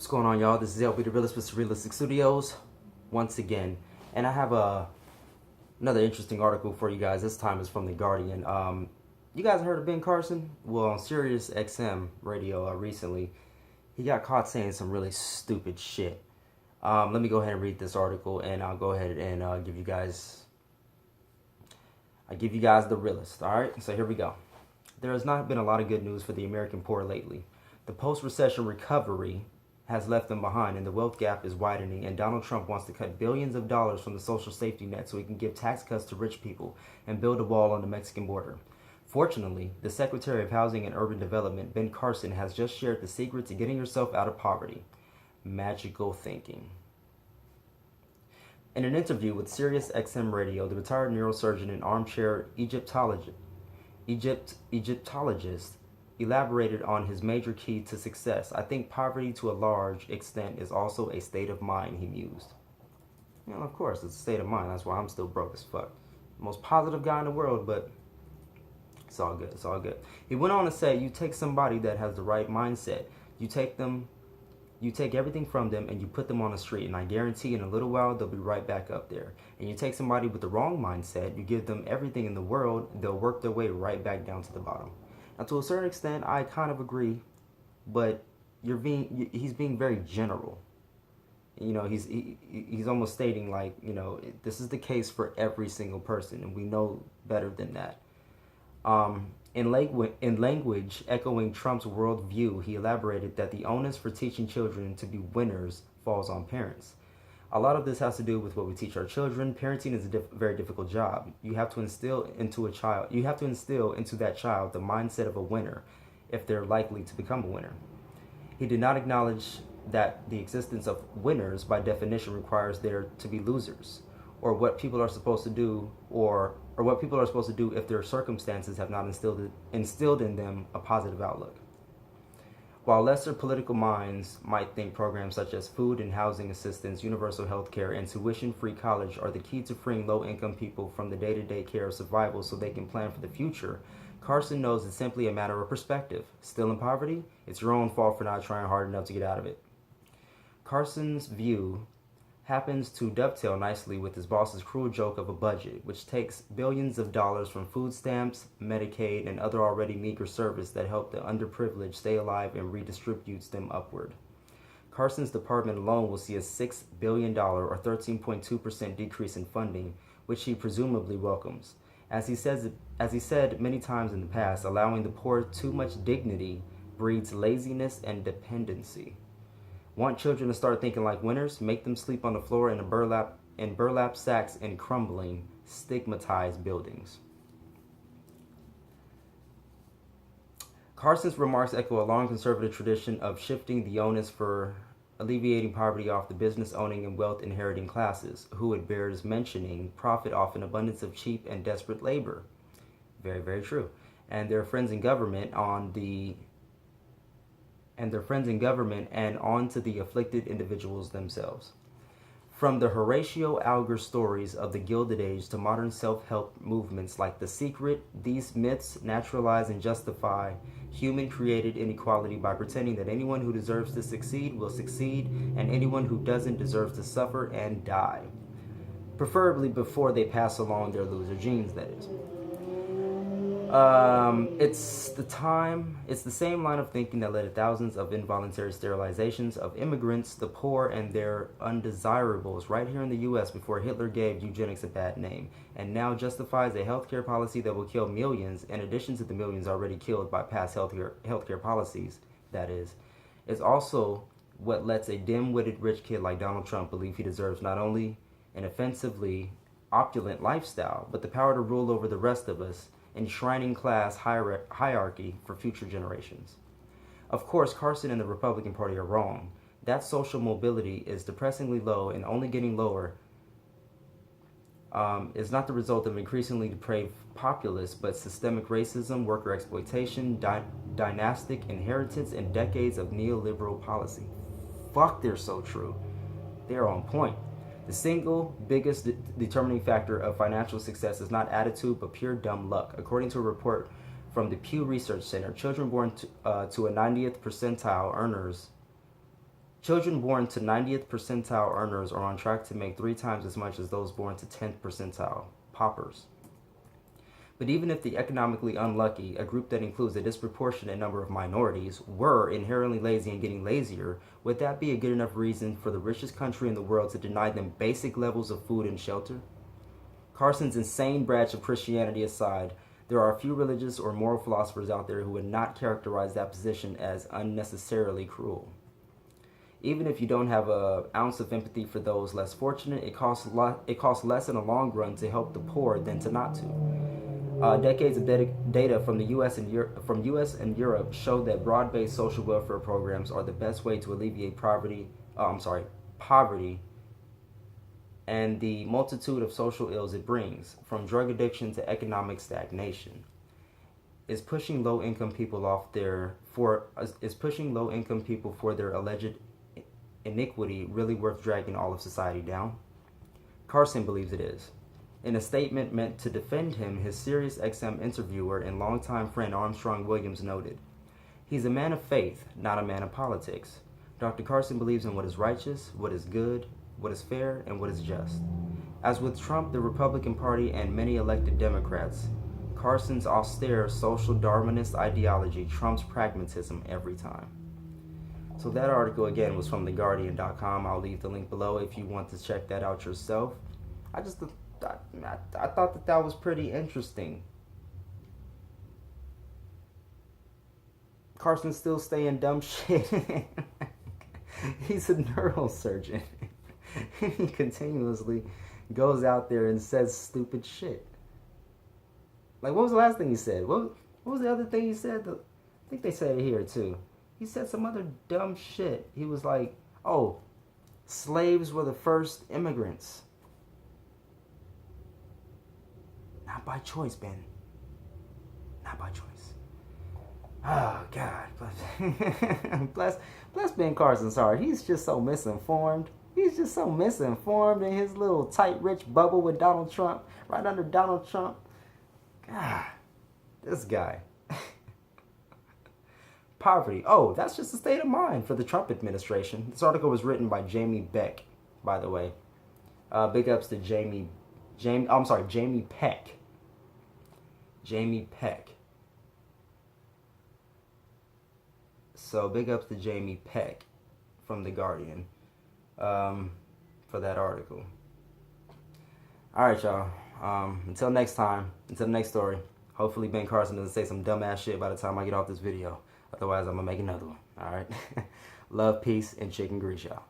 What's going on, y'all? This is Lbtharealist with Surrealistic Studios once again, and I have another interesting article for you guys. This time is from The Guardian. You guys heard of Ben Carson? Well, on Sirius radio recently, he got caught saying some really stupid shit. Let me go ahead and read this article, and I'll go ahead and give you guys the realist. All right, so here we go. There has not been a lot of good news for the American poor lately. The post-recession recovery has left them behind, and the wealth gap is widening, and Donald Trump wants to cut billions of dollars from the social safety net so he can give tax cuts to rich people and build a wall on the Mexican border. Fortunately, the Secretary of Housing and Urban Development, Ben Carson, has just shared the secret to getting yourself out of poverty: magical thinking. In an interview with Sirius Radio, the retired neurosurgeon and armchair Egyptologist elaborated on his major key to success. "I think poverty to a large extent is also a state of mind," he mused. You know, of course, it's a state of mind. That's why I'm still broke as fuck. Most positive guy in the world, but it's all good. It's all good. He went on to say, you take somebody that has the right mindset, you take everything from them and you put them on the street, and I guarantee in a little while they'll be right back up there. And you take somebody with the wrong mindset, you give them everything in the world, they'll work their way right back down to the bottom. Now, to a certain extent, I kind of agree, but he's being very general. You know, he's almost stating, like, you know, this is the case for every single person, and we know better than that. In language echoing Trump's worldview, he elaborated that the onus for teaching children to be winners falls on parents. A lot of this has to do with what we teach our children. Parenting is a very difficult job. You have to instill into that child the mindset of a winner if they're likely to become a winner. He did not acknowledge that the existence of winners by definition requires there to be losers, or what people are supposed to do, or what people are supposed to do if their circumstances have not instilled in them a positive outlook. While lesser political minds might think programs such as food and housing assistance, universal health care, and tuition-free college are the key to freeing low-income people from the day-to-day care of survival so they can plan for the future, Carson knows it's simply a matter of perspective. Still in poverty? It's your own fault for not trying hard enough to get out of it. Carson's view happens to dovetail nicely with his boss's cruel joke of a budget, which takes billions of dollars from food stamps, Medicaid, and other already meager service that help the underprivileged stay alive and redistributes them upward. Carson's department alone will see a $6 billion or 13.2% decrease in funding, which he presumably welcomes. As he said many times in the past, allowing the poor too much dignity breeds laziness and dependency. Want children to start thinking like winners? Make them sleep on the floor in burlap sacks in crumbling, stigmatized buildings. Carson's remarks echo a long conservative tradition of shifting the onus for alleviating poverty off the business-owning and wealth-inheriting classes, who, it bears mentioning, profit off an abundance of cheap and desperate labor. Very, very true. And their friends in government and on to the afflicted individuals themselves. From the Horatio Alger stories of the Gilded Age to modern self-help movements like The Secret, these myths naturalize and justify human-created inequality by pretending that anyone who deserves to succeed will succeed, and anyone who doesn't deserves to suffer and die. Preferably before they pass along their loser genes, that is. It's the same line of thinking that led to thousands of involuntary sterilizations of immigrants, the poor, and their undesirables right here in the U.S. before Hitler gave eugenics a bad name, and now justifies a healthcare policy that will kill millions, in addition to the millions already killed by past healthcare policies, that is. It's also what lets a dim-witted rich kid like Donald Trump believe he deserves not only an offensively opulent lifestyle, but the power to rule over the rest of us, enshrining class hierarchy for future generations. Of course, Carson and the Republican Party are wrong. That social mobility is depressingly low and only getting lower is not the result of increasingly depraved populists, but systemic racism, worker exploitation, dynastic inheritance, and decades of neoliberal policy. Fuck, they're so true. They're on point. The single biggest determining factor of financial success is not attitude, but pure dumb luck. According to a report from the Pew Research Center, children born to a 90th percentile earners Children born to 90th percentile earners are on track to make 3 times as much as those born to 10th percentile, paupers. But even if the economically unlucky, a group that includes a disproportionate number of minorities, were inherently lazy and getting lazier, would that be a good enough reason for the richest country in the world to deny them basic levels of food and shelter? Carson's insane branch of Christianity aside, there are a few religious or moral philosophers out there who would not characterize that position as unnecessarily cruel. Even if you don't have an ounce of empathy for those less fortunate, it costs less in the long run to help the poor than to not to. Decades of data from the U.S. and Europe show that broad-based social welfare programs are the best way to alleviate poverty, and the multitude of social ills it brings, from drug addiction to economic stagnation. Is pushing low-income people for their alleged iniquity really worth dragging all of society down? Carson believes it is. In a statement meant to defend him, his Sirius XM interviewer and longtime friend Armstrong Williams noted, "He's a man of faith, not a man of politics. Dr. Carson believes in what is righteous, what is good, what is fair, and what is just." As with Trump, the Republican Party, and many elected Democrats, Carson's austere social Darwinist ideology trumps pragmatism every time. So that article, again, was from TheGuardian.com. I'll leave the link below if you want to check that out yourself. I thought that was pretty interesting. Carson's still saying dumb shit. He's a neurosurgeon. He continuously goes out there and says stupid shit. Like, what was the last thing he said? What was the other thing he said? I think they said it here too. He said some other dumb shit. He was like, oh, slaves were the first immigrants. Not by choice, Ben. Not by choice. Oh, God. Bless Ben Carson's heart. He's just so misinformed. He's just so misinformed in his little tight, rich bubble with Donald Trump, right under Donald Trump. God, this guy. Poverty. Oh, that's just a state of mind for the Trump administration. This article was written by Jamie Beck, by the way. Big ups to Jamie Peck. Jamie Peck. So big ups to Jamie Peck from The Guardian for that article. All right, y'all. Until next time, until the next story. Hopefully Ben Carson doesn't say some dumbass shit by the time I get off this video. Otherwise, I'm going to make another one. All right? Love, peace, and chicken grease, y'all.